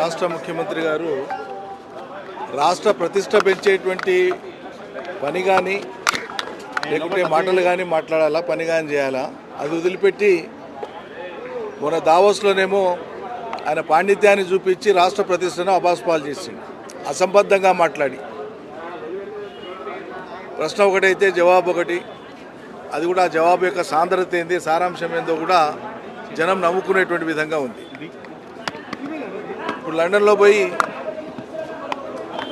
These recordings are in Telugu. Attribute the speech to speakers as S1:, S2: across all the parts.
S1: రాష్ట్ర ముఖ్యమంత్రి గారు రాష్ట్ర ప్రతిష్ట పెంచేటువంటి పని కానీ లేకుంటే మాటలు కానీ మాట్లాడాలా, పని కానీ చేయాలా, అది వదిలిపెట్టి మన దావోస్లోనేమో ఆయన పాండిత్యాన్ని చూపించి రాష్ట్ర ప్రతిష్టను అబాస్పాలు చేసింది. అసంబద్ధంగా మాట్లాడి ప్రశ్న ఒకటైతే జవాబు ఒకటి, అది కూడా ఆ జవాబు యొక్క సాంద్రత ఏంది, సారాంశం ఏందో కూడా జనం నమ్ముకునేటువంటి విధంగా ఉంది. ఇప్పుడు లండన్లో పోయి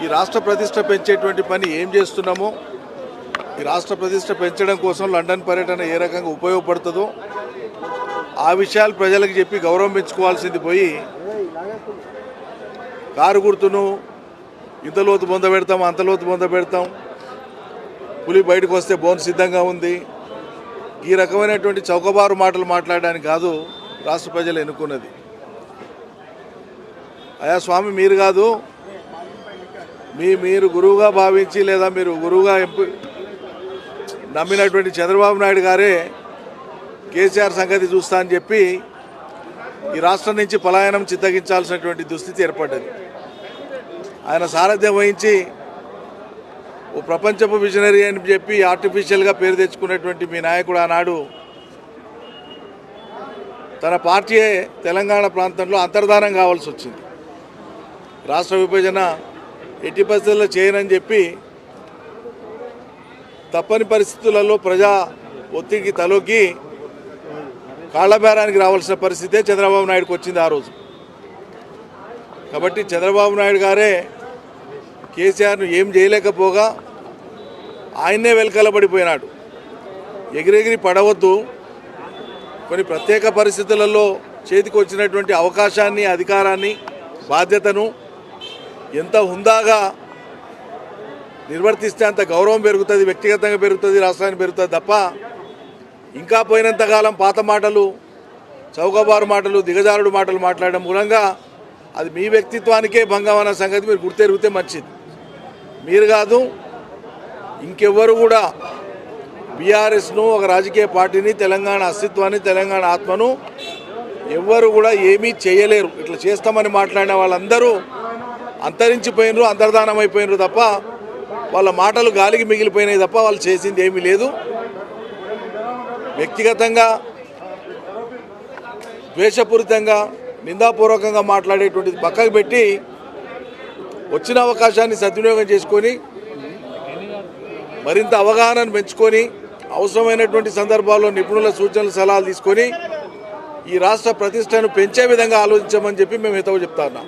S1: ఈ రాష్ట్ర ప్రతిష్ట పెంచేటువంటి పని ఏం చేస్తున్నామో, ఈ రాష్ట్ర ప్రతిష్ట పెంచడం కోసం లండన్ పర్యటన ఏ రకంగా ఉపయోగపడుతుందో ఆ విషయాలు ప్రజలకు చెప్పి గౌరవం పెంచుకోవాల్సింది పోయి కారు గుర్తును ఇంత లోతు బొంద పెడతాం, అంత లోతు బొంద పెడతాం, పులి బయటకు వస్తే బోన్ సిద్ధంగా ఉంది, ఈ రకమైనటువంటి చౌకబారు మాటలు మాట్లాడడానికి కాదు రాష్ట్ర ప్రజలు ఎన్నుకున్నది. అయా స్వామి, మీరు కాదు, మీరు గురువుగా భావించి లేదా మీరు గురువుగా నమ్మినటువంటి చంద్రబాబు నాయుడు గారే కేసీఆర్ సంగతి చూస్తా అని చెప్పి ఈ రాష్ట్రం నుంచి పలాయనం చిత్తగించాల్సినటువంటి దుస్థితి ఏర్పడ్డది. ఆయన సారథ్యం వహించి ఓ ప్రపంచపు విజనరీ అని చెప్పి ఆర్టిఫిషియల్గా పేరు తెచ్చుకున్నటువంటి మీ నాయకుడు ఆనాడు తన పార్టీయే తెలంగాణ ప్రాంతంలో అంతర్ధానం కావాల్సి వచ్చింది. రాష్ట్ర విభజన ఎట్టి పరిస్థితుల్లో చేయనని చెప్పి తప్పని పరిస్థితులలో ప్రజా ఒత్తిడికి తలొగ్గి కాళ్లబేరానికి రావాల్సిన పరిస్థితే చంద్రబాబు నాయుడుకి వచ్చింది ఆ రోజు. కాబట్టి చంద్రబాబు నాయుడు గారే కేసీఆర్ను ఏం చేయలేకపోగా ఆయన్నే వెలకలబడిపోయినాడు. ఎగిరెగిరి పడవద్దు, కొన్ని ప్రత్యేక పరిస్థితులలో చేతికి వచ్చినటువంటి అవకాశాన్ని, అధికారాన్ని, బాధ్యతను ఎంత హుందాగా నిర్వర్తిస్తే అంత గౌరవం పెరుగుతుంది, వ్యక్తిగతంగా పెరుగుతుంది, రాష్ట్రానికి పెరుగుతుంది తప్ప ఇంకా పోయినంతకాలం పాత మాటలు, చౌకబారు మాటలు, దిగజారుడు మాటలు మాట్లాడడం మూలంగా అది మీ వ్యక్తిత్వానికే భంగం అన్న సంగతి మీరు గుర్తెరిగితే మంచిది. మీరు కాదు, ఇంకెవ్వరు కూడా బీఆర్ఎస్ను, ఒక రాజకీయ పార్టీని, తెలంగాణ అస్తిత్వాన్ని, తెలంగాణ ఆత్మను ఎవ్వరు కూడా ఏమీ చేయలేరు. ఇట్లా చేస్తామని మాట్లాడిన వాళ్ళందరూ అంతరించిపోయినరు, అంతర్ధానం అయిపోయినరు తప్ప వాళ్ళ మాటలు గాలికి మిగిలిపోయినాయి తప్ప వాళ్ళు చేసింది ఏమీ లేదు. వ్యక్తిగతంగా ద్వేషపూరితంగా నిందాపూర్వకంగా మాట్లాడేటువంటిది పక్కకు పెట్టి వచ్చిన అవకాశాన్ని సద్వినియోగం చేసుకొని మరింత అవగాహనను పెంచుకొని అవసరమైనటువంటి సందర్భాల్లో నిపుణుల సూచనలు, సలహాలు తీసుకొని ఈ రాష్ట్ర ప్రతిష్టను పెంచే విధంగా ఆలోచించమని చెప్పి మేము హితవు చెప్తా ఉన్నాం.